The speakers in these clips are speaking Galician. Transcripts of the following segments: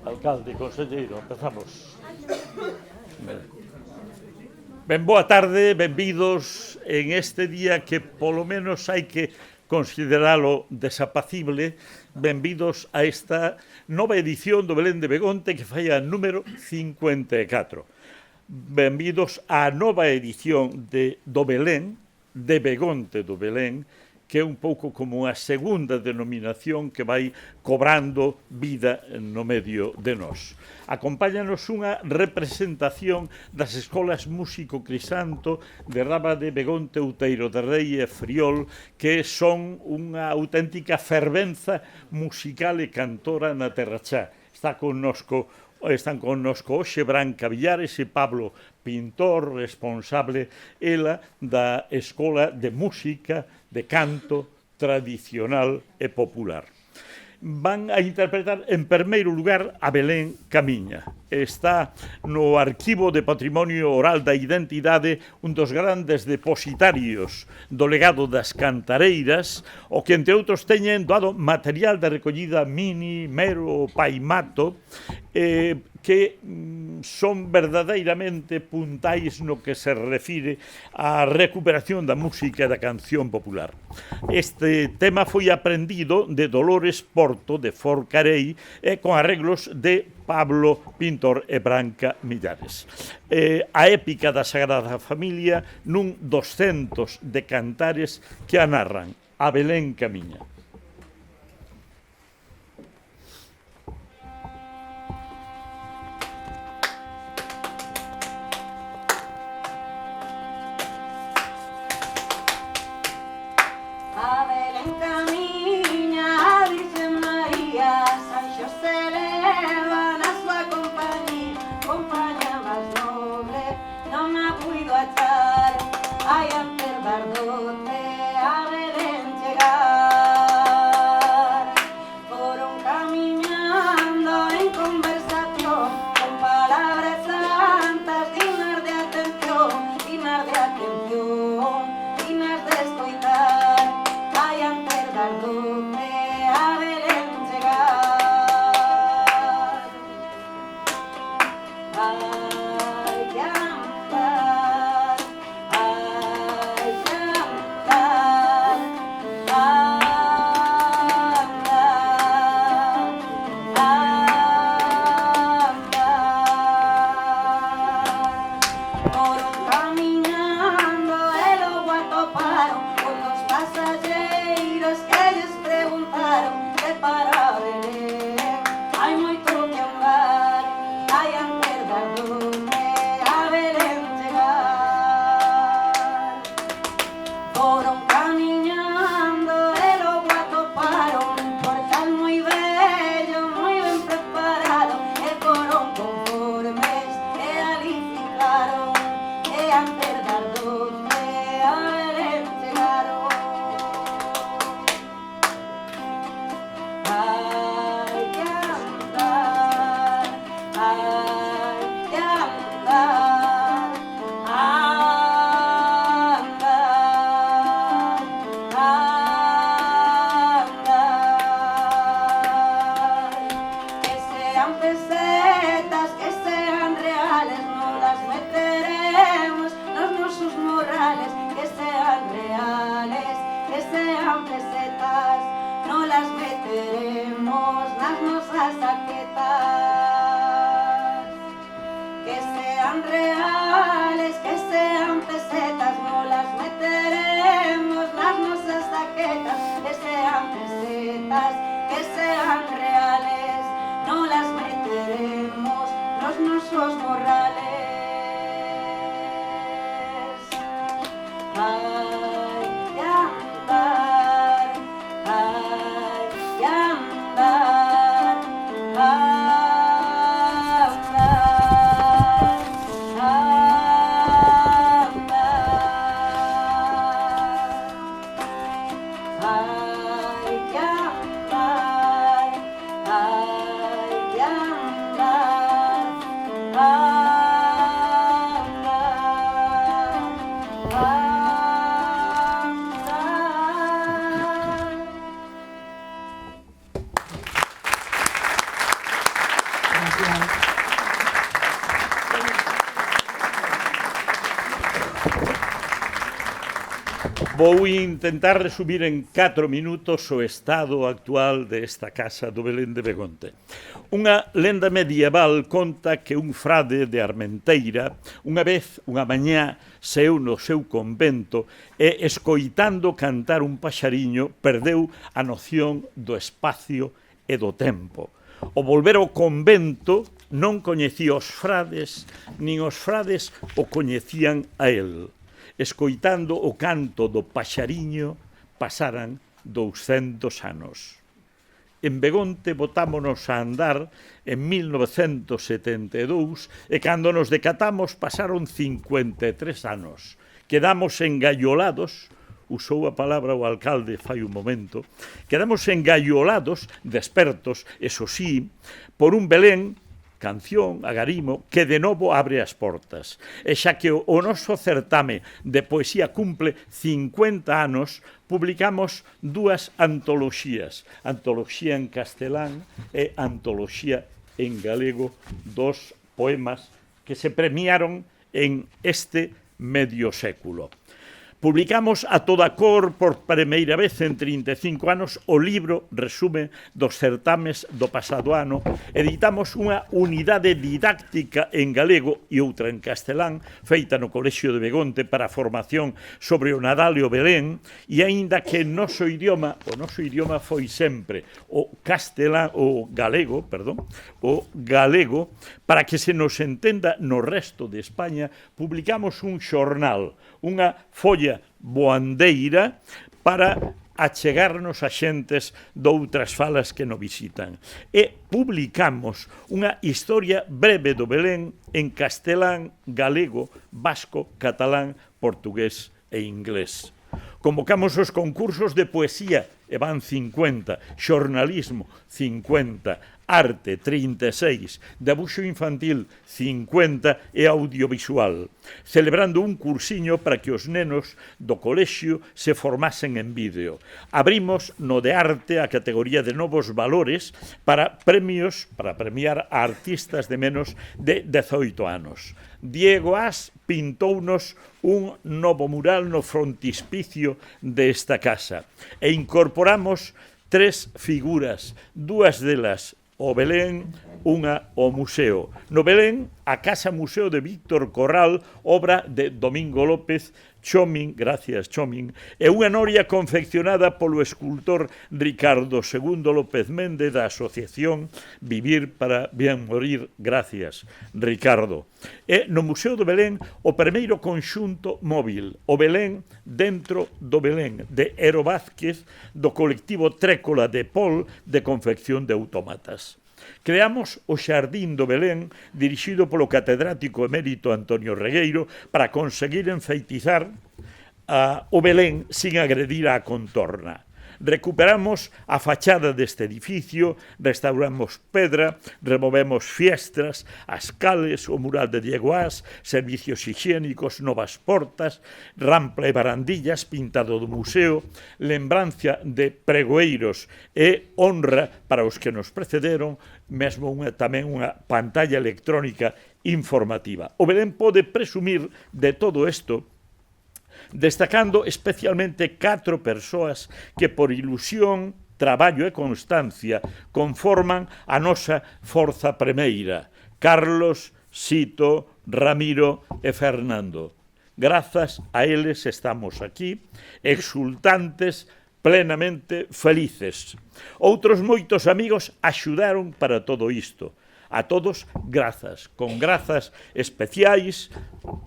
Alcalde, conselleiro, empezamos. Ben, boa tarde, benvidos en este día que polo menos hai que consideralo desapacible. Benvidos a esta nova edición do Belén de Begonte que fai a número 54. Benvidos á nova edición do Belén, de Begonte do Belén, que é un pouco como a segunda denominación que vai cobrando vida no medio de nós. Acompáñanos unha representación das escolas Músico Crisanto de Rábade, Begonte, Outeiro de Rei e Friol, que son unha auténtica fervenza musical e cantora na Terra Chá. Están connosco hoxe Branca Villares e Pablo Pintor, responsable ela da Escola de Música de Canto Tradicional e Popular. Van a interpretar, en primeiro lugar, a Belén Camiña. Está no Arquivo de Patrimonio Oral da Identidade un dos grandes depositarios do legado das cantareiras, o que, entre outros, teñen doado material de recollida Mini, Mero, Paimato, que son verdadeiramente puntais no que se refire á recuperación da música e da canción popular. Este tema foi aprendido de Dolores Porto, de Forcarei, e con arreglos de Pablo Pintor e Branca Millares. A épica da Sagrada Familia nun 200 de cantares que a narran, a Belén Camiña. Yeah. Vou intentar resumir en 4 minutos o estado actual desta casa do Belén de Begonte. Unha lenda medieval conta que un frade de Armenteira unha vez, unha mañá, saiu no seu convento e, escoitando cantar un paxariño, perdeu a noción do espacio e do tempo. Ao volver ao convento non coñecía os frades, nin os frades o coñecían a él. Escoitando o canto do paxariño, pasaran 200 anos. En Begonte botámonos a andar en 1972 e cando nos decatamos pasaron 53 anos. Quedamos engaiolados, usou a palabra o alcalde fai un momento, quedamos engaiolados, despertos, eso sí, por un Belén, canción, agarimo, que de novo abre as portas. E xa que o noso certame de poesía cumple 50 anos, publicamos 2 antoloxías, antoloxía en castelán e antoloxía en galego, 2 poemas que se premiaron en este medio século. Publicamos a toda cor por primeira vez en 35 anos o libro resume dos certames do pasado ano. Editamos unha unidade didáctica en galego e outra en castelán, feita no Colexio de Begonte para a formación sobre o Nadal e o Belén, e aínda que o noso idioma foi sempre o galego, para que se nos entenda no resto de España, publicamos un xornal, unha folla boandeira para achegarnos a xentes doutras falas que nos visitan. E publicamos unha historia breve do Belén en castelán, galego, vasco, catalán, portugués e inglés. Convocamos os concursos de poesía, e van 50, xornalismo, 50, arte, 36, debuxo infantil, 50 e audiovisual, celebrando un cursiño para que os nenos do colexio se formasen en vídeo. Abrimos no de arte a categoría de novos valores para premios, para premiar a artistas de menos de 18 anos. Diego As pintounos un novo mural no frontispicio desta casa e incorporamos 3 figuras, 2 delas o Belén, unha o museo. No Belén, a Casa Museo de Víctor Corral, obra de Domingo López, Chomín, gracias Chomín, e unha noria confeccionada polo escultor Ricardo II López Méndez da asociación Vivir para Bien Morir, gracias Ricardo. E no Museo do Belén o primeiro conxunto móvil, o Belén dentro do Belén, de Ero Vázquez, do colectivo Trécola de Pol de confección de autómatas. Creamos o Xardín do Belén, dirixido polo catedrático emérito Antonio Regueiro, para conseguir enfeitizar o Belén sin agredir á contorna. Recuperamos a fachada deste edificio, restauramos pedra, removemos fiestras, as cales, o mural de Diego As, servicios higiénicos, novas portas, rampla e barandillas, pintado do museo, lembranza de pregoeiros e honra para os que nos precederon, mesmo tamén unha pantalla electrónica informativa. O Belén pode presumir de todo isto, destacando especialmente 4 persoas que por ilusión, traballo e constancia conforman a nosa forza primeira: Carlos, Sito, Ramiro e Fernando. Grazas a eles estamos aquí, exultantes, plenamente felices. Outros moitos amigos axudaron para todo isto. A todos, grazas. Con grazas especiais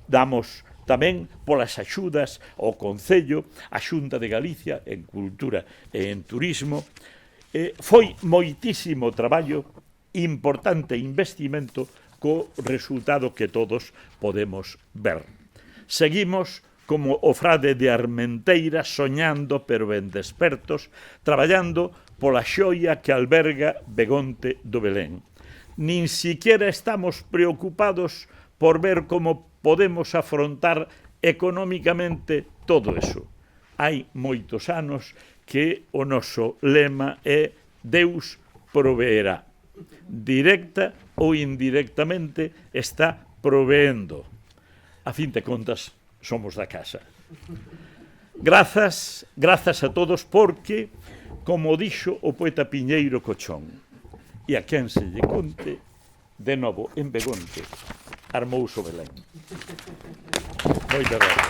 damos tamén polas axudas ao Concello, a Xunta de Galicia en Cultura e en Turismo. Foi moitísimo traballo, importante investimento, co resultado que todos podemos ver. Seguimos como o frade de Armenteira, soñando pero ben despertos, traballando pola xoia que alberga Begonte do Belén. Nin siquiera estamos preocupados por ver como podemos afrontar económicamente todo eso. Hai moitos anos que o noso lema é Deus proveerá. Directa ou indirectamente está proveendo. A fin de contas, somos da casa. Grazas a todos porque, como dixo o poeta Piñeiro Cochón, e a quen se lle conte, de novo en Begonte, armouse o Belén. Moitas gracias.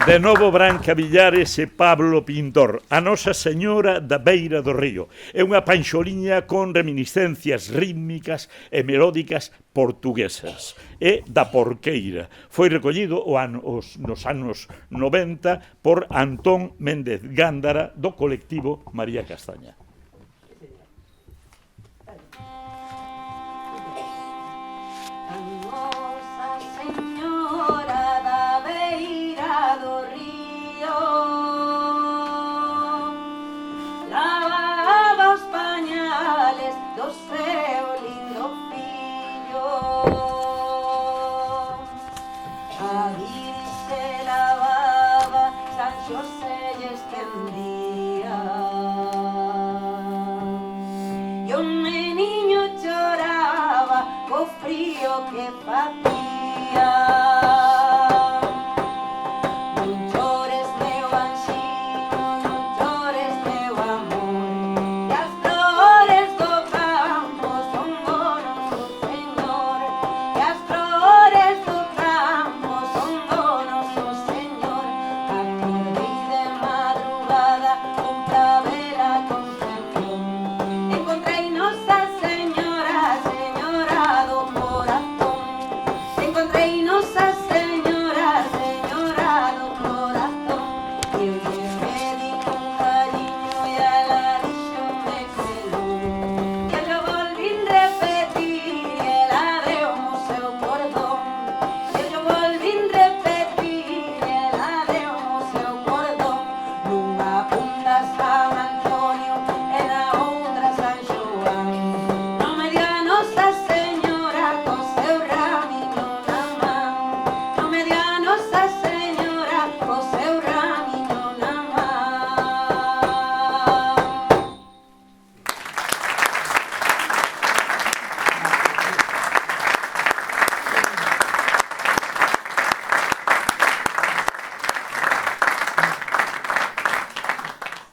De novo Branca Villares e Pablo Pintor, a Nosa Señora da Beira do Río. É unha panxoliña con reminiscencias rítmicas e melódicas portuguesas. É da Porqueira. Foi recollido nos anos 90 por Antón Méndez Gándara do colectivo María Castaña. Que facía non chores meu anxiño, non chores meu amor, e as flores do campo son do noso Señor, e as flores do campo son do noso Señor. Acordei de madrugada con pravela concepción, encontrei Nosa Señora, Señora do corazón. Encontrei Nosa Señora, Señora do corazón. E eu lle pedín un cariño e ela díxome que non. E eu volvín repetir e ela deu-me o seu cordón. E eu volvín repetir e ela deu-me o seu cordón. Nunha punta San Antonio e na outra San Xoán. Non me diga Nosa Señora co seu ramiño na man. Non me diga Nosa Señora co seu ramiño na man.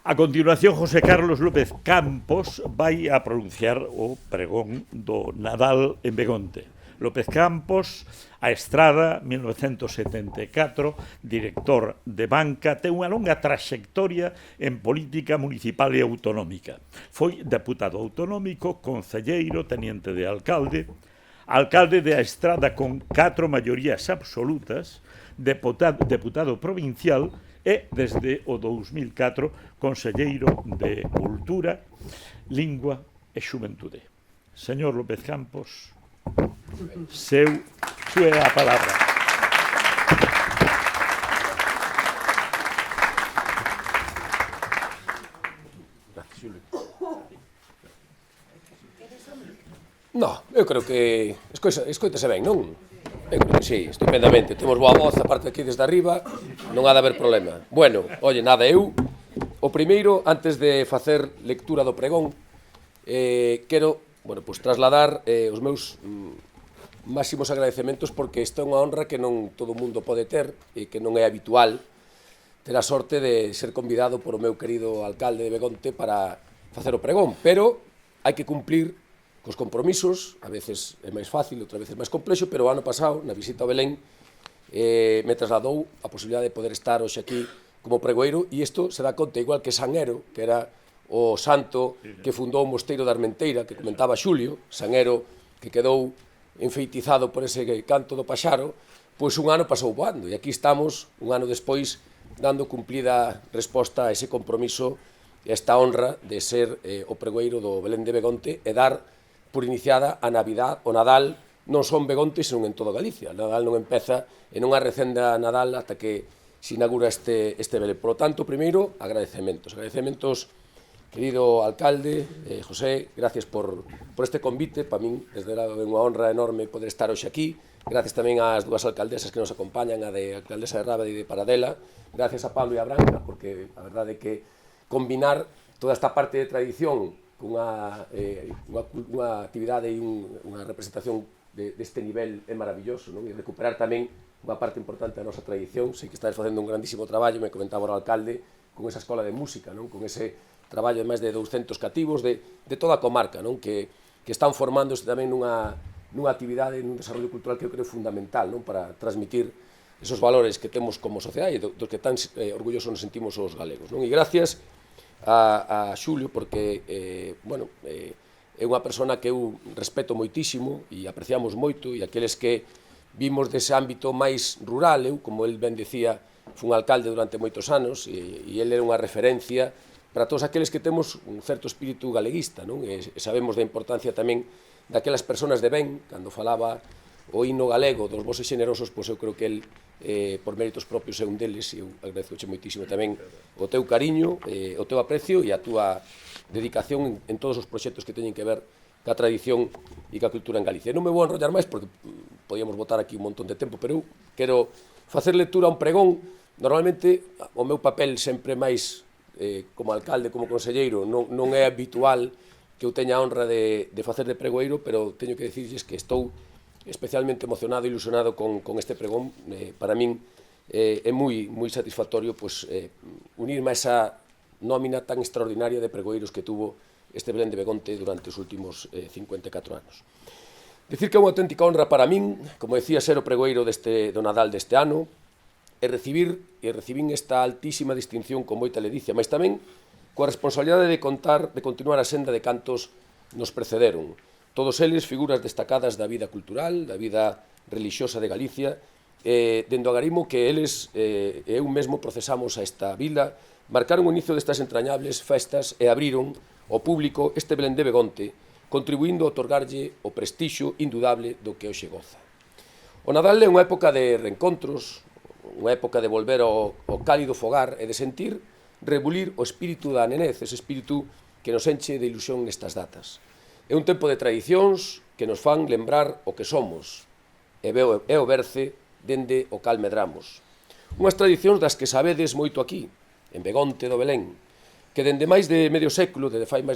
A continuación, José Carlos López Campos vai a pronunciar o pregón do Nadal en Begonte. López Campos, a Estrada, 1974, director de banca, ten unha longa traxectoria en política municipal e autonómica. Foi deputado autonómico, concelleiro, teniente de alcalde, alcalde de a Estrada con 4 maiorías absolutas, deputado provincial e, desde o 2004, conselleiro de Cultura, Lingua e Xuventude. Señor López Campos, súa a palabra. No, eu creo que escoitase ben, non? Eu creo que sí, estupendamente. Temos boa voz, a parte aquí desde arriba, non ha de haber problema. Bueno, oye, nada, eu, o primeiro, antes de facer lectura do pregón, quero, bueno, pues trasladar os meus máximos agradecementos, porque isto é unha honra que non todo o mundo pode ter e que non é habitual ter a sorte de ser convidado por o meu querido alcalde de Begonte para facer o pregón, pero hai que cumplir cos compromisos, a veces é máis fácil, outra veces máis complexo, pero o ano pasado, na visita ao Belén, me trasladou a posibilidade de poder estar hoxe aquí como pregoeiro, e isto se dá conta, igual que San Ero, que era o santo que fundou o mosteiro da Armenteira, que comentaba Xulio, San Ero, que quedou enfeitizado por ese canto do paxaro, pois un ano pasou voando, e aquí estamos, un ano despois, dando cumplida resposta a ese compromiso e esta honra de ser o pregoeiro do Belén de Begonte e dar por iniciada a Navidad, o Nadal, non só en Begonte, senón en toda Galicia. O Nadal non empeza e non arrecenda Nadal ata que se inaugura este Belén. Por lo tanto, primeiro, agradecementos. Agradecementos, querido alcalde, José, gracias por este convite. Para min, desde logo, é unha honra enorme poder estar hoxe aquí. Gracias tamén ás dúas alcaldesas que nos acompañan, a de alcaldesa de Rábade e de Paradela. Gracias a Pablo e a Branca, porque a verdade é que combinar toda esta parte de tradición unha actividade e unha representación deste nivel é maravilloso, non? E recuperar tamén unha parte importante da nosa tradición. Sei que estades facendo un grandísimo traballo, me comentaba o alcalde, con esa escola de música, non? Con ese traballo de máis de 200 cativos de toda a comarca, non? Que están formándose tamén nunha actividade, nun desarrollo cultural que eu creo fundamental, non? Para transmitir esos valores que temos como sociedade e dos que tan orgullosos nos sentimos os galegos, non? E gracias a Xulio, porque, é unha persona que eu respeto moitísimo e apreciamos moito, e aqueles que vimos dese ámbito máis rural, eu, como el ben decía, fun alcalde durante moitos anos, e ele era unha referencia para todos aqueles que temos un certo espírito galeguista, non? E sabemos da importancia tamén daquelas persoas de ben. Cando falaba o himno galego dos vosos xenerosos, pois eu creo que el, por méritos propios, é un deles, e eu agradezoche moitísimo tamén o teu cariño, o teu aprecio e a túa dedicación en todos os proxectos que teñen que ver ca tradición e ca cultura en Galicia. Non me vou enrollar máis porque podíamos botar aquí un montón de tempo, pero eu quero facer lectura a un pregón. Normalmente o meu papel sempre máis como alcalde, como conselleiro, non é habitual que eu teña a honra de facer de pregoeiro, pero teño que dicirlles que estou especialmente emocionado e ilusionado con este pregón. Para min é moi satisfactorio unirme a esa nómina tan extraordinaria de pregoeiros que tuvo este Belén de Begonte durante os últimos 54 anos. Dicir que é unha auténtica honra para min, como decía, ser o pregoeiro do Nadal deste ano, e recibín esta altísima distinción con moita ledicia, mas tamén coa responsabilidade de continuar a senda de cantos nos precederon. Todos eles figuras destacadas da vida cultural, da vida relixiosa de Galicia, dende o agarimo que eles e eu mesmo procesamos a esta vila, marcaron o inicio destas entrañables festas e abriron ao público este Belén de Begonte, contribuindo a otorgarlle o prestixio indudable do que hoxe goza. O Nadal é unha época de reencontros, unha época de volver ao cálido fogar e de sentir rebulir o espírito da nenez, ese espírito que nos enche de ilusión nestas datas. É un tempo de tradicións que nos fan lembrar o que somos e o berce dende o cal medramos. Unhas tradicións das que sabedes moito aquí, en Begonte do Belén, que dende fai máis de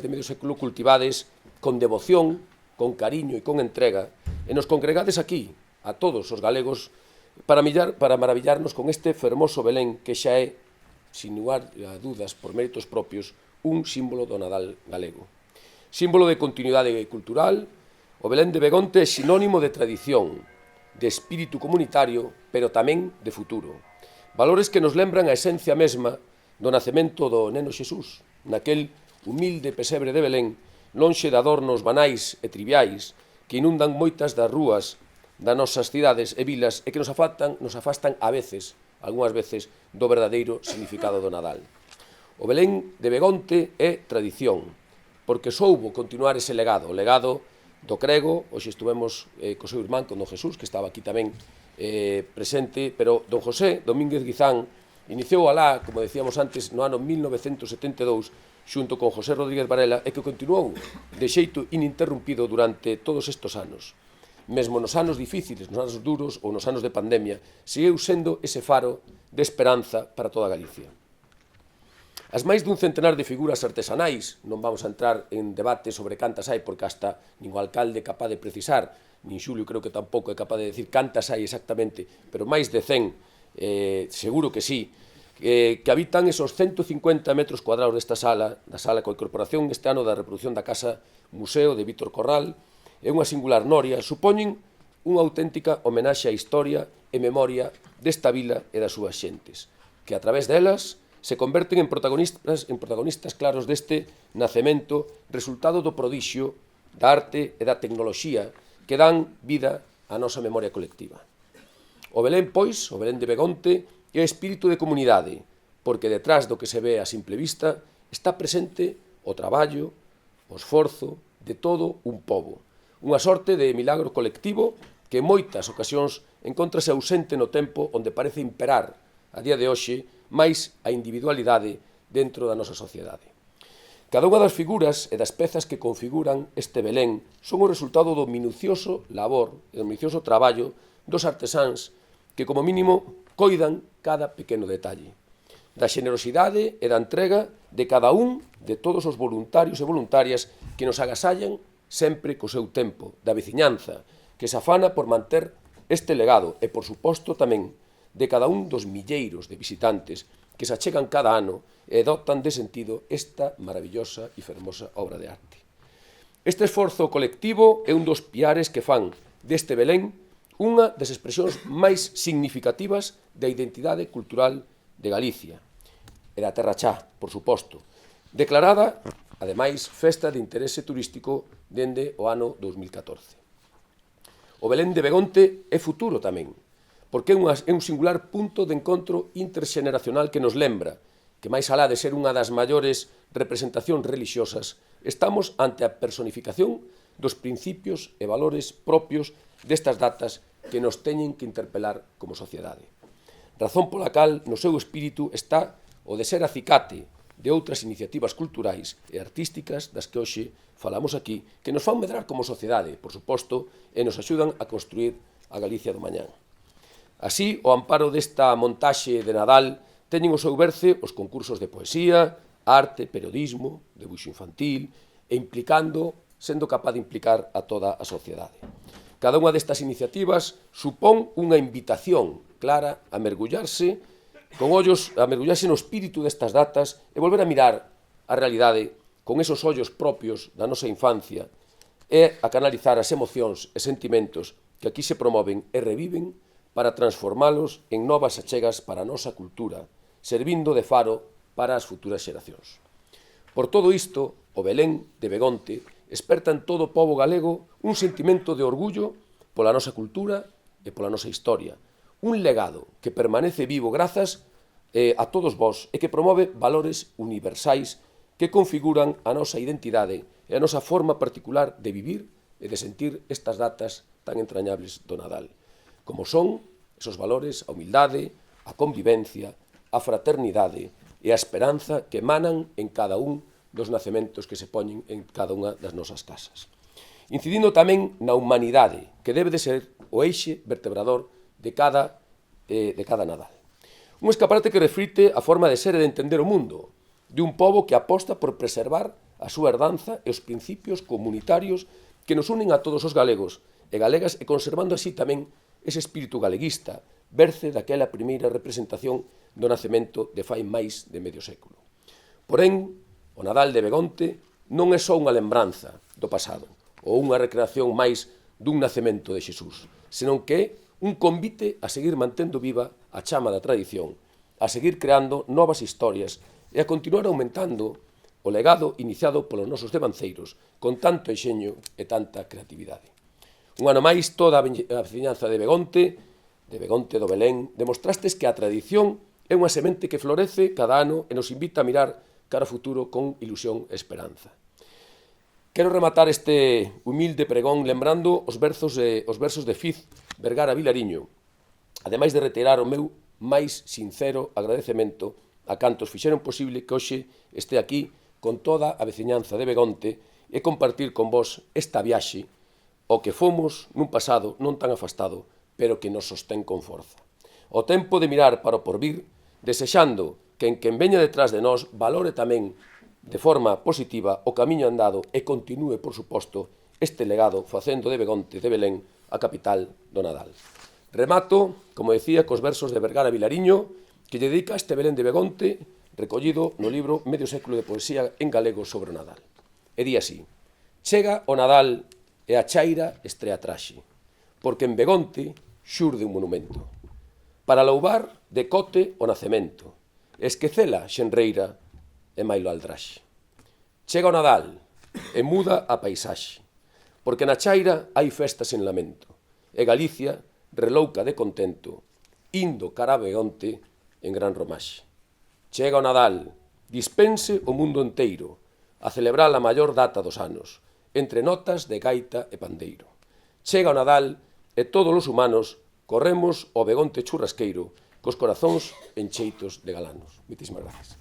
medio século cultivades con devoción, con cariño e con entrega, e nos congregades aquí, a todos os galegos, para maravillarnos con este fermoso Belén que xa é, sin lugar a dudas, por méritos propios, un símbolo do Nadal galego. Símbolo de continuidade cultural, o Belén de Begonte é sinónimo de tradición, de espírito comunitario, pero tamén de futuro. Valores que nos lembran a esencia mesma do nacemento do neno Xesús, naquel humilde pesebre de Belén, lonxe de adornos banais e triviais que inundan moitas das rúas das nosas cidades e vilas e que nos afastan a veces, algunhas veces, do verdadeiro significado do Nadal. O Belén de Begonte é tradición, porque soubo continuar ese legado, o legado do crego. Hoxe estuvemos co seu irmán, con don Jesús, que estaba aquí tamén presente, pero don José Domínguez Guizán iniciou alá, como decíamos antes, no ano 1972, xunto con José Rodríguez Varela, e que continuou de xeito ininterrumpido durante todos estes anos. Mesmo nos anos difíciles, nos anos duros ou nos anos de pandemia, seguiu sendo ese faro de esperanza para toda Galicia. As máis dun centenar de figuras artesanais, non vamos a entrar en debate sobre cantas hai, porque hasta nin o alcalde é capaz de precisar, nin Xulio creo que tampouco é capaz de decir cantas hai exactamente, pero máis de 100, seguro que sí, que habitan esos 150 metros cuadrados desta sala, da sala coa incorporación este ano da reproducción da Casa Museo de Víctor Corral, é unha singular noria, supoñen unha auténtica homenaxe á historia e memoria desta vila e das súas xentes, que a través delas se converten en protagonistas claros deste nacemento, resultado do prodixio, da arte e da tecnoloxía que dan vida á nosa memoria colectiva. O Belén, pois, o Belén de Begonte, é espírito de comunidade, porque detrás do que se ve a simple vista está presente o traballo, o esforzo de todo un pobo. Unha sorte de milagro colectivo que en moitas ocasións encontrase ausente no tempo onde parece imperar, a día de hoxe, máis a individualidade dentro da nosa sociedade. Cada unha das figuras e das pezas que configuran este Belén son o resultado do minucioso labor e do minucioso traballo dos artesáns que, como mínimo, coidan cada pequeno detalle. da xenerosidade e da entrega de cada un de todos os voluntarios e voluntarias que nos agasallan sempre co seu tempo, da veciñanza, que se afana por manter este legado e, por suposto, tamén de cada un dos milleiros de visitantes que se achegan cada ano e dotan de sentido esta maravillosa e fermosa obra de arte. Este esforzo colectivo é un dos piares que fan deste Belén unha das expresións máis significativas da identidade cultural de Galicia e da Terra Chá, por suposto, declarada, ademais, festa de interese turístico dende o ano 2014. O Belén de Begonte é futuro tamén, porque é un singular punto de encontro interxeneracional que nos lembra que, máis alá de ser unha das maiores representacións religiosas, estamos ante a personificación dos principios e valores propios destas datas que nos teñen que interpelar como sociedade. Razón pola cal no seu espírito está o de ser acicate de outras iniciativas culturais e artísticas das que hoxe falamos aquí, que nos fan medrar como sociedade, por suposto, e nos axudan a construir a Galicia do mañán. Así, o amparo desta montaxe de Nadal teñen o seu berce os concursos de poesía, arte, periodismo, debuxo infantil, e sendo capaz de implicar a toda a sociedade. Cada unha destas iniciativas supón unha invitación clara a mergullarse no espírito destas datas e volver a mirar a realidade con esos ollos propios da nosa infancia e a canalizar as emocións e sentimentos que aquí se promoven e reviven para transformalos en novas achegas para a nosa cultura, servindo de faro para as futuras xeracións. Por todo isto, o Belén de Begonte esperta en todo o pobo galego un sentimento de orgullo pola nosa cultura e pola nosa historia, un legado que permanece vivo grazas a todos vós e que promove valores universais que configuran a nosa identidade e a nosa forma particular de vivir e de sentir estas datas tan entrañables do Nadal, como son esos valores, a humildade, a convivencia, a fraternidade e a esperanza que emanan en cada un dos nacementos que se poñen en cada unha das nosas casas. Incidindo tamén na humanidade, que debe de ser o eixe vertebrador de cada Nadal. Un escaparate que reflite a forma de ser e de entender o mundo, de un pobo que aposta por preservar a súa herdanza e os principios comunitarios que nos unen a todos os galegos e galegas e conservando así tamén ese espírito galeguista, berce daquela primeira representación do nacemento de fai máis de medio século. Porén, o Nadal de Begonte non é só unha lembranza do pasado ou unha recreación máis dun nacemento de Xesús, senón que é un convite a seguir mantendo viva a chama da tradición, a seguir creando novas historias e a continuar aumentando o legado iniciado polos nosos devanceiros con tanto enxeño e tanta creatividade. Un ano máis, toda a veciñanza de Begonte do Belén, demostrastes que a tradición é unha semente que florece cada ano e nos invita a mirar cara ao futuro con ilusión e esperanza. Quero rematar este humilde pregón lembrando os versos de Fiz Vergara Vilariño, ademais de reiterar o meu máis sincero agradecemento a cantos fixeron posible que hoxe este aquí con toda a veciñanza de Begonte e compartir con vos esta viaxe o que fomos nun pasado non tan afastado, pero que nos sostén con forza. O tempo de mirar para o porvir, desexando que en quen veña detrás de nós valore tamén de forma positiva o camiño andado e continúe, por suposto, este legado facendo de Begonte de Belén a capital do Nadal. Remato, como decía, cos versos de Vergara Vilariño, que lle dedica este Belén de Begonte, recollido no libro Medio século de poesía en galego sobre o Nadal. E di así: chega o Nadal e a chaira estrea traxe, porque en Begonte xurde un monumento, para louvar de cote o nacemento, esquecela xenreira e mailo aldraxe. Chega o Nadal e muda a paisaxe, porque na chaira hai festas en lamento, e Galicia relouca de contento, indo cara a Begonte en gran romaxe. Chega o Nadal, dispense o mundo enteiro, a celebrar a maior data dos anos, entre notas de gaita e pandeiro. Chega o Nadal e todos os humanos corremos ao Begonte churrasqueiro cos corazóns encheitos de galanos. Moitísimas gracias.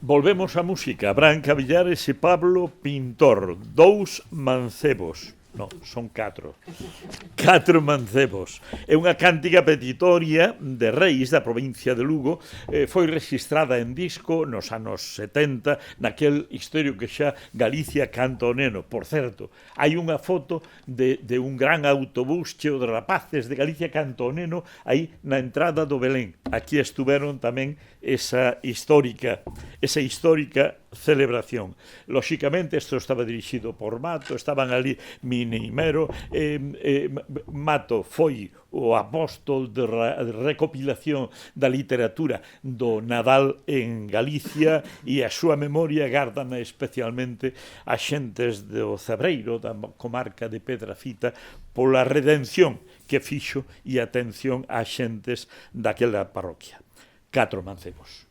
Volvemos á música. Branca Villares e Pablo Pintor, dous mancebos. Non, son 4 mancebos. É unha cántica petitoria de reis da provincia de Lugo. Foi registrada en disco nos anos 70 naquel historio que xa Galicia canta o neno. Por certo, hai unha foto de un gran autobús cheo de rapaces de Galicia canta o neno aí na entrada do Belén. Aquí estuveron tamén esa histórica celebración. Lóxicamente, isto estaba dirixido por Mato, estaban ali Mineimero. Mato foi o apóstol de recopilación da literatura do Nadal en Galicia e a súa memoria gardana especialmente a xentes do Cebreiro, da comarca de Pedrafita, pola redención que fixo e atención a xentes daquela parroquia. 4 mancebos.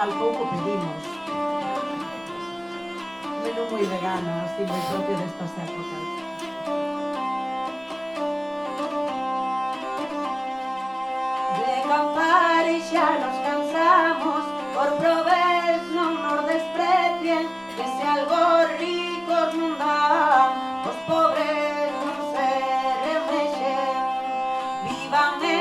Pouco pedimos. Menú moi vegano, así moi propio destas épocas. De campar e xa nos cansamos, por probes non nos desprecien, que se algo ricos non dan, os pobres non se remexen. Vivan e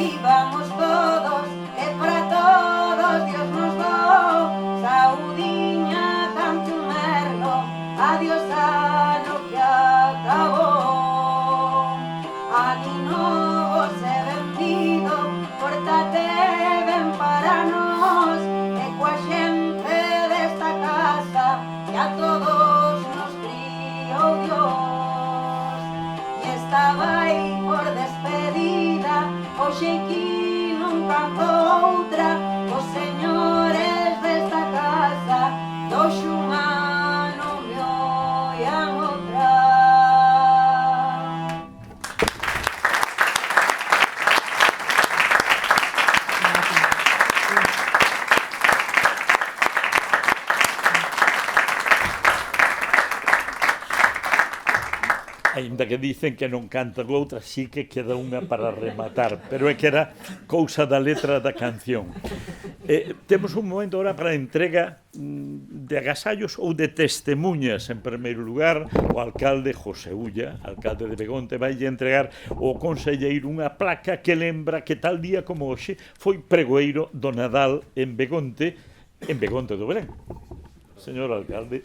vivamos todos, e para todos Dios nos dou, saudiña tanto merlo, adiós ano que acabou. Anino vos he vencido, pórtate ben para nós, e coa xente desta casa, que a todos nos criou Dios. E estaba aí por despedida, hoxe aquí non canto outra, os señores desta casa, dos un ano me oian outra. Ainda que dicen que non cantan outra, sí que queda unha para rematar, pero é que era cousa da letra da canción. Temos un momento ahora para a entrega de agasallos ou de testemunhas. En primeiro lugar, o alcalde José Ulla, alcalde de Begonte, vai entregar ao conselleiro unha placa que lembra que tal día como hoxe foi pregoeiro do Nadal en Begonte do Belén. Señor alcalde.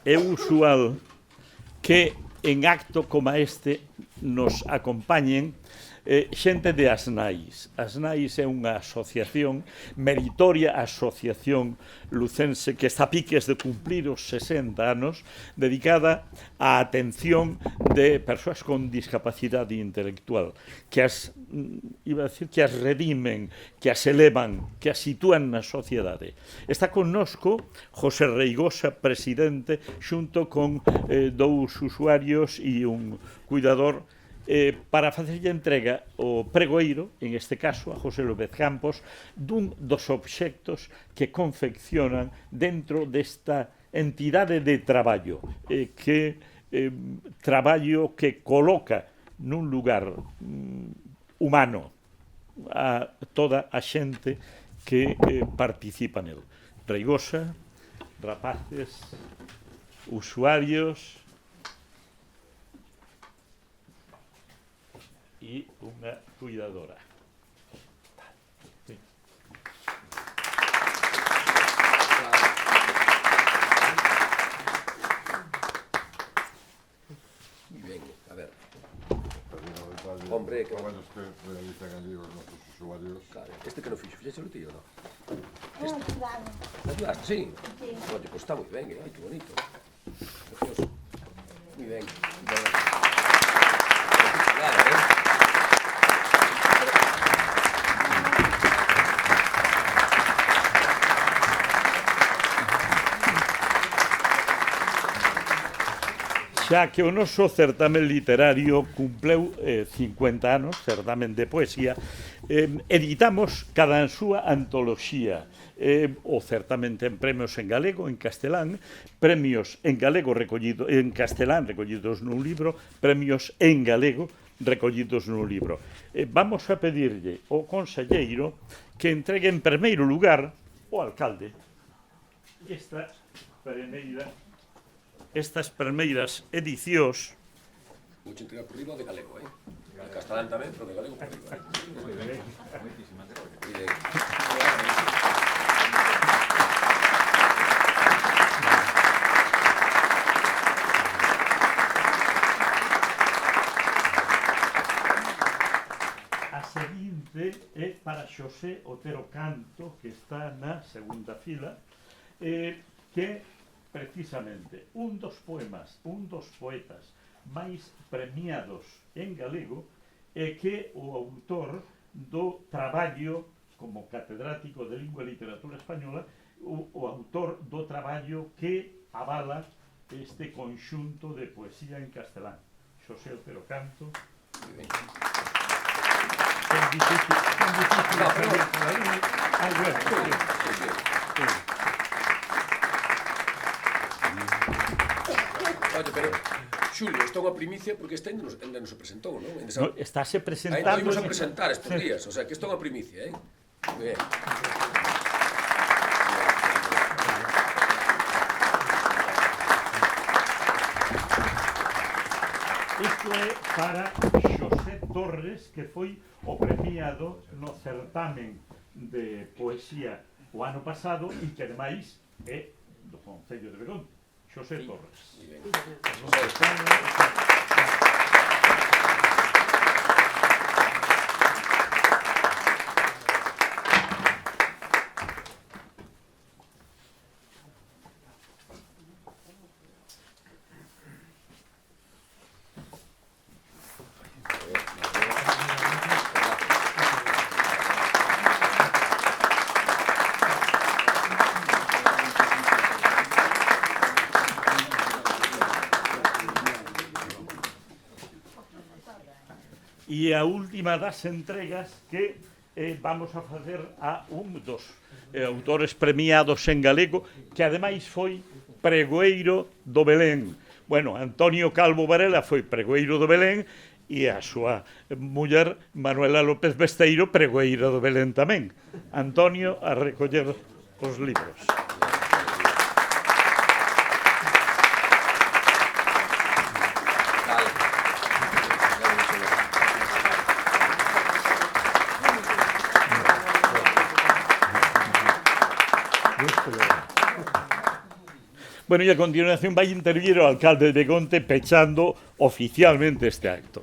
É usual que en acto como este nos acompañen xente de Asnais. Asnais é unha asociación, meritoria asociación lucense, que está a piques de cumplir os 60 anos, dedicada á atención de persoas con discapacidade intelectual, que as redimen, que as elevan, que as sitúan na sociedade. Está connosco José Reigosa, presidente, xunto con dous usuarios e un cuidador para facerlle entrega o pregoeiro, en este caso a José López Campos, dun dos obxectos que confeccionan dentro desta entidade de traballo, traballo que coloca nun lugar humano a toda a xente que participa nel. Reigosa, rapaces, usuarios e unha cuidadora. Sí. Ben, a ver. Hombre, que traballos que realizan ali os nosos usuarios. Claro, este que non fixo, fixéchelo tío, non? Ayudaste, sí? Sí. Oye, pues está moi ben, ai, que bonito. Precioso. Moi ben. Claro, Xa que o noso certamen literario cumpleu 50 anos, certamen de poesía, editamos cada en súa antoloxía. O certamen ten premios en galego, en castelán, premios en galego en castelán recollidos nun libro, premios en galego recollidos nun libro. Vamos a pedirlle ao conselleiro que entregue en primeiro lugar ao alcalde estas primeiras edicións. Vou entregar por riba de galego, En castelán tamén, pero de galego por riba, Moi ben. Moitísimas gracias. A seguinte é para Xosé Otero Canto, que está na segunda fila, que precisamente un dos poemas, un dos poetas máis premiados en galego e que o autor do traballo como catedrático de Lingua e Literatura Española, o autor do traballo que avala este conxunto de poesía en castelán. Xosé Otero Canto. Son difícil Oye, pero, Xulio, está unha primicia porque este ainda non se presentou, non? No, estáse presentando... Ainda imos a presentar estes días, o sea, que isto é unha primicia, Moi ben. Isto é para Xosé Torres, que foi o premiado no certamen de poesía o ano pasado e que ademais é do Concello de Begonte. Xosé Torres. E a última das entregas que vamos a facer a un dos autores premiados en galego, que ademais foi pregoeiro do Belén. Bueno, Antonio Calvo Varela foi pregoeiro do Belén e a súa muller Manuela López Besteiro pregoeira do Belén tamén. Antonio, a recoller os libros. Bueno, e a continuación vai intervir o alcalde de Begonte pechando oficialmente este acto.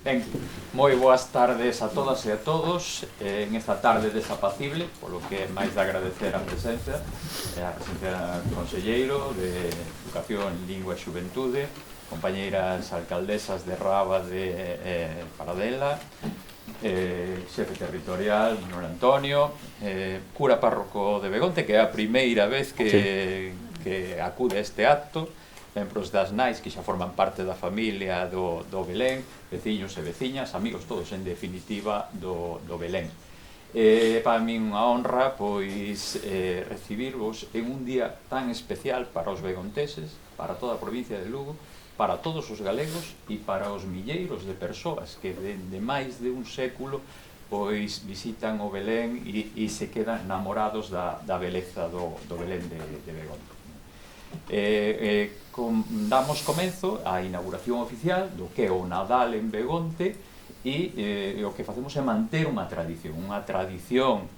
Ben, moi boas tardes a todas e a todos en esta tarde desapacible, polo que máis de agradecer a presencia do conselleiro de Educación, Lingua e Xuventude, compañeiras alcaldesas de Raba de Paradela, xefe territorial, Manuel Antonio, cura párroco de Begonte, que é a primeira vez que acude a este acto, membros das nais que xa forman parte da familia do Belén, veciños e veciñas, amigos todos en definitiva do Belén. Para min unha honra pois recibirvos en un día tan especial para os begonteses, para toda a provincia de Lugo, para todos os galegos e para os milleiros de persoas que de máis de un século pois visitan o Belén e se quedan enamorados da beleza do Belén de Begonte. Damos comenzo á inauguración oficial do que é o Nadal en Begonte e o que facemos é manter unha tradición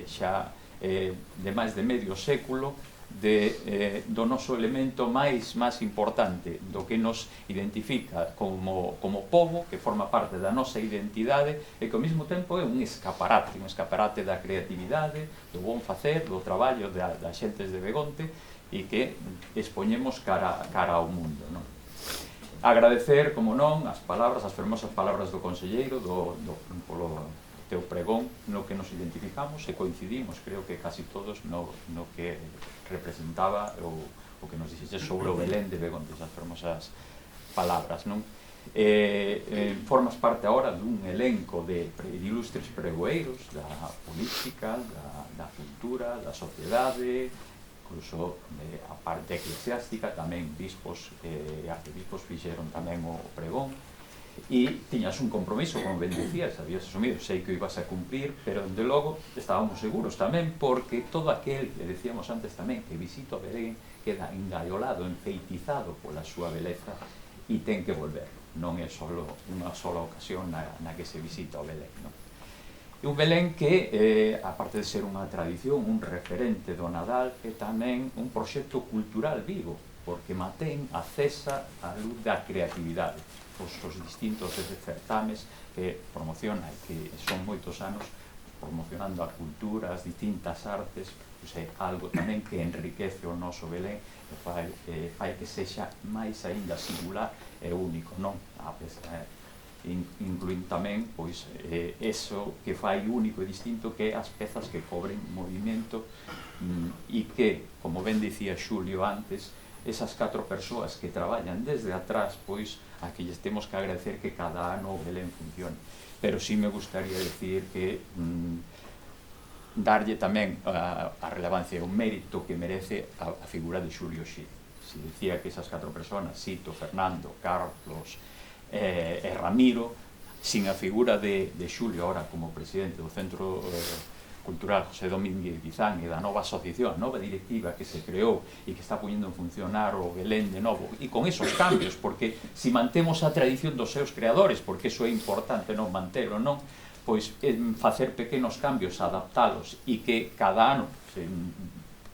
xa de máis de medio século do noso elemento máis importante, do que nos identifica como pobo, que forma parte da nosa identidade e que ao mesmo tempo é un escaparate da creatividade, do bon facer, do traballo das xentes de Begonte e que expoñemos cara ao mundo, non? Agradecer, como non, as fermosas palabras do conselleiro polo teu pregón no que nos identificamos e coincidimos, creo que casi todos no que representaba o que nos dixeches sobre o Belén de Begonte, esas fermosas palabras, non? Formas parte agora dun elenco de ilustres pregoeiros da política, da cultura, da sociedade, incluso a parte eclesiástica, tamén bispos e arcebispos fixeron tamén o pregón, e tiñas un compromiso, como ben dicías, habías asumido, sei que o ibas a cumprir, pero de logo estábamos seguros tamén, porque todo aquel que decíamos antes tamén, que visita o Belén, queda engaiolado, enfeitizado pola súa beleza e ten que volver, non é só unha sola ocasión na que se visita o Belén, non? E un Belén que, aparte de ser unha tradición, un referente do Nadal, é tamén un proxecto cultural vivo, porque mantén acesa a luz da creatividade. Os distintos certames que promociona e que son moitos anos promocionando a cultura, as distintas artes, pois é algo tamén que enriquece o noso Belén e fai que sexa máis aínda singular e único, non? Incluín tamén pois eso que fai único e distinto, que é as pezas que cobren movimento e que, como ben dicía Xulio antes, esas 4 persoas que traballan desde atrás, pois a que lles temos que agradecer que cada ano o Belén funcione. Pero sí me gustaría decir que darlle tamén a relevancia e o mérito que merece a figura de Xulio Xil. Se decía que esas 4 persoas, Sito, Fernando, Carlos e Ramiro, sin a figura de Xulio ahora como presidente do Centro Cultural José Domínguez Guizán e da nova asociación, a nova directiva que se creou e que está poñendo en funcionar o Belén de novo, e con esos cambios, porque si mantemos a tradición dos seus creadores, porque iso é importante, non mantelo, non? Pois facer pequenos cambios, adaptalos, e que cada ano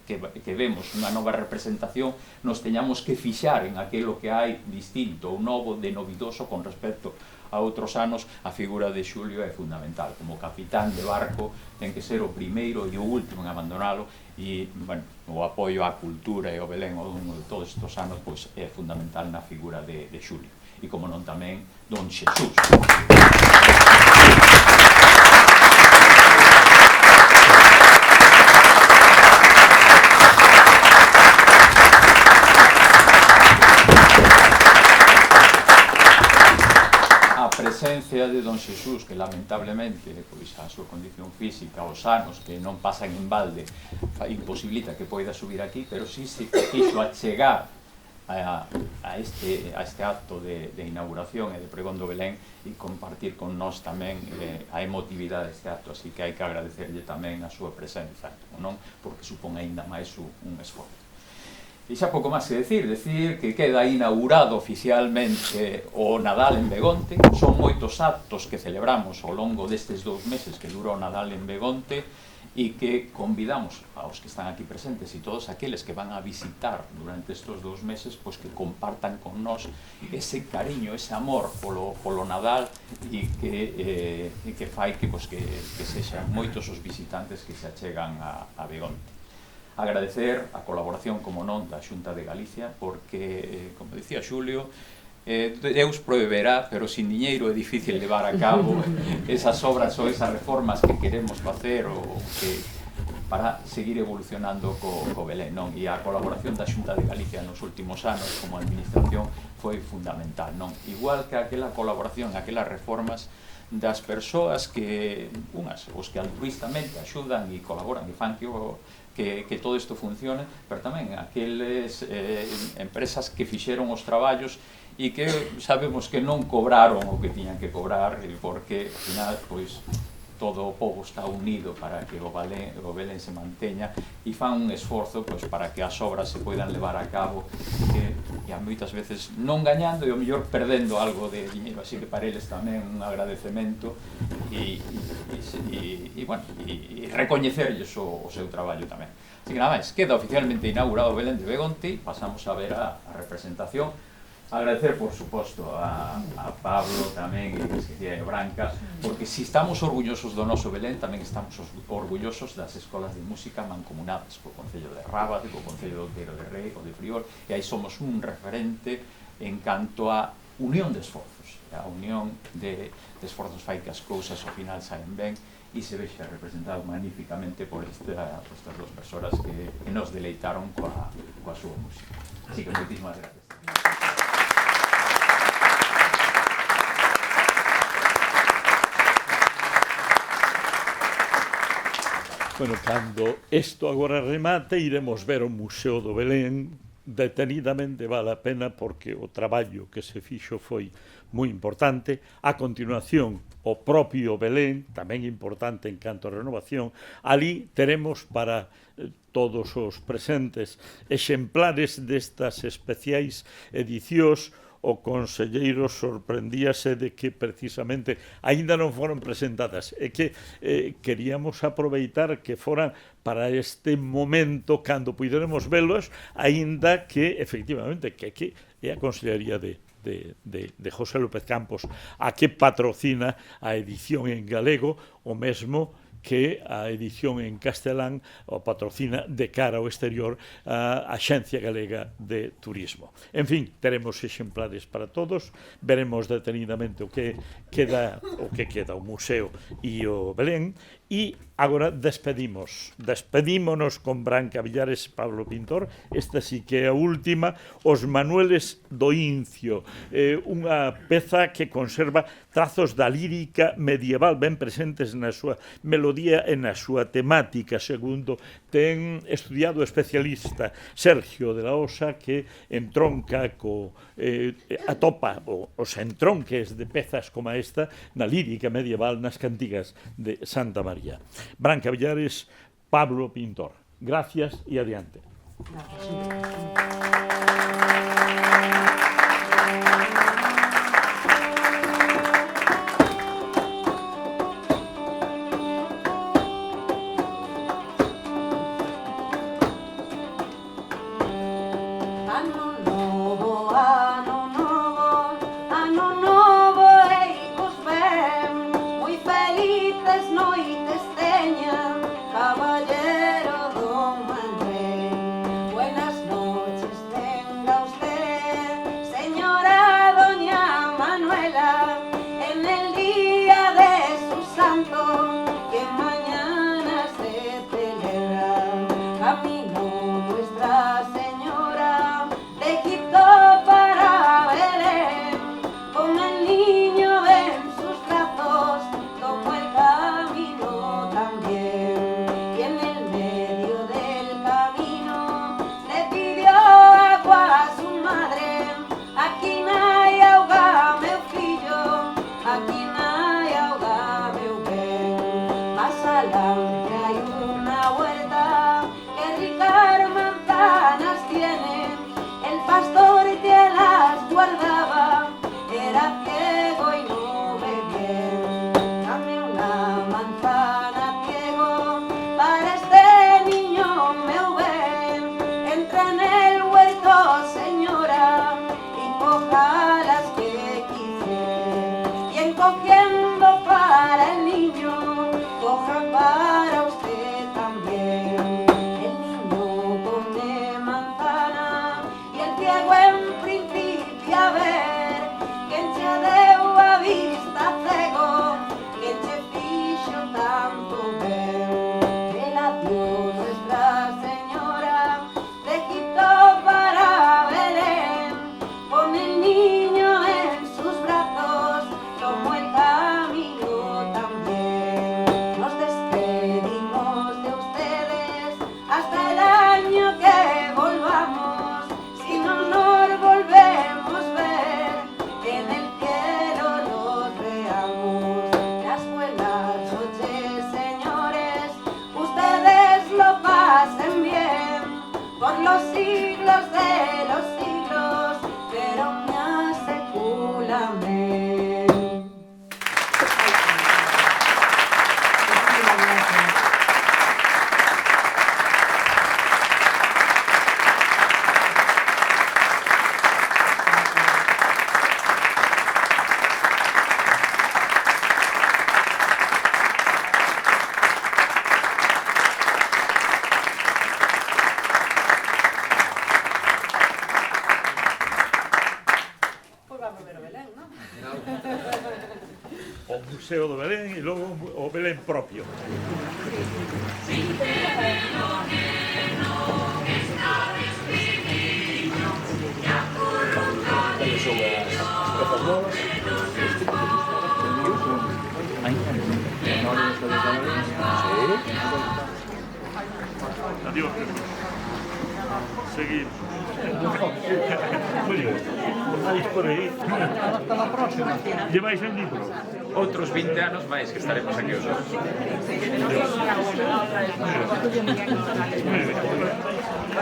que vemos unha nova representación nos teñamos que fixar en aquilo que hai distinto ou novo, de novidoso con respecto a outros anos. A figura de Xulio é fundamental, como capitán de barco ten que ser o primeiro e o último en abandonalo, e, bueno, o apoio á cultura e ao Belén ao longo de todos estes anos pois é fundamental na figura de Xulio, e como non tamén Don Xesús. Presencia de Don Xesús, que lamentablemente pois a súa condición física, os anos que non pasan en balde, imposibilita que poida subir aquí, pero sí se quixo achegar a este acto de inauguración e de pregón do Belén e compartir con nós tamén a emotividade deste acto, así que hai que agradecerlle tamén a súa presenza, non? Porque supón aínda máis un esforzo. E xa pouco máis que decir que queda inaugurado oficialmente o Nadal en Begonte. Son moitos actos que celebramos ao longo destes 2 meses que dura o Nadal en Begonte e que convidamos aos que están aquí presentes e todos aqueles que van a visitar durante estes 2 meses, pois que compartan con nós ese cariño, ese amor polo Nadal e que fai que sexan moitos os visitantes que se achegan a Begonte. Agradecer a colaboración, como non, da Xunta de Galicia, porque, como dicía Xulio, Deus proveerá, pero sin diñeiro é difícil levar a cabo esas obras ou esas reformas que queremos facer ou para seguir evolucionando co Belén, non? E a colaboración da Xunta de Galicia nos últimos anos como administración foi fundamental, non? Igual que aquela colaboración, aquelas reformas das persoas que, unhas, os que altruistamente axudan e colaboran e fan que todo isto funcione, pero tamén aqueles empresas que fixeron os traballos e que sabemos que non cobraron o que tiñan que cobrar, porque, ao final, pois, todo o povo está unido para que o Belén se manteña e fan un esforzo pois, para que as obras se poidan levar a cabo e a moitas veces non gañando e ao mellor perdendo algo de diñeiro, así que para eles tamén un agradecemento e recoñecerlles o seu traballo tamén. Así que nada máis, queda oficialmente inaugurado o Belén de Begonte, pasamos a ver a representación. Agradecer, por suposto, a Pablo tamén e a Branca, porque si estamos orgullosos do noso Belén, tamén estamos orgullosos das escolas de música mancomunadas co Concello de Rábade, co Concello de Outeiro de Rei, o de Friol, e aí somos un referente en canto a unión de esforzos. A unión de esforzos fai que as cousas ao final saen ben e se vexe representado magníficamente por estas dos persoas que nos deleitaron coa súa música. Así que moitísimas gracias. Bueno, cando isto agora remate, iremos ver o Museo do Belén. Detenidamente vale a pena porque o traballo que se fixo foi moi importante. A continuación, o propio Belén, tamén importante en canto a renovación. Ali teremos para todos os presentes exemplares destas especiais edicións. O conselleiro sorprendíase de que precisamente aínda non foron presentadas e que queríamos aproveitar que foran para este momento cando puideremos velos, aínda que efectivamente que é a Consellería de José López Campos a que patrocina a edición en galego, o mesmo que a edición en castelán o patrocina de cara ao exterior a Axencia Galega de Turismo. En fin, teremos exemplares para todos, veremos detenidamente o que queda o museo e o Belén, e agora despedímonos con Branca Villares e Pablo Pintor. Esta sí que é a última, os Manueles do Incio, unha peza que conserva trazos da lírica medieval ben presentes na súa melodía e na súa temática, segundo ten estudiado o especialista Sergio de la Osa, que entronca atopa os entronques de pezas como esta na lírica medieval, nas cantigas de Santa María. Branca Villares, Pablo Pintor. Gracias y adiante. Dios. o Museo do Belén e logo o Belén propio. Eles son as pezas novas. Adiós. Seguimos. Muy bien. Vais por aí. Hasta la próxima. Lleváis el libro. Outros 20 anos máis que estaremos aquí os dos. Muy bien.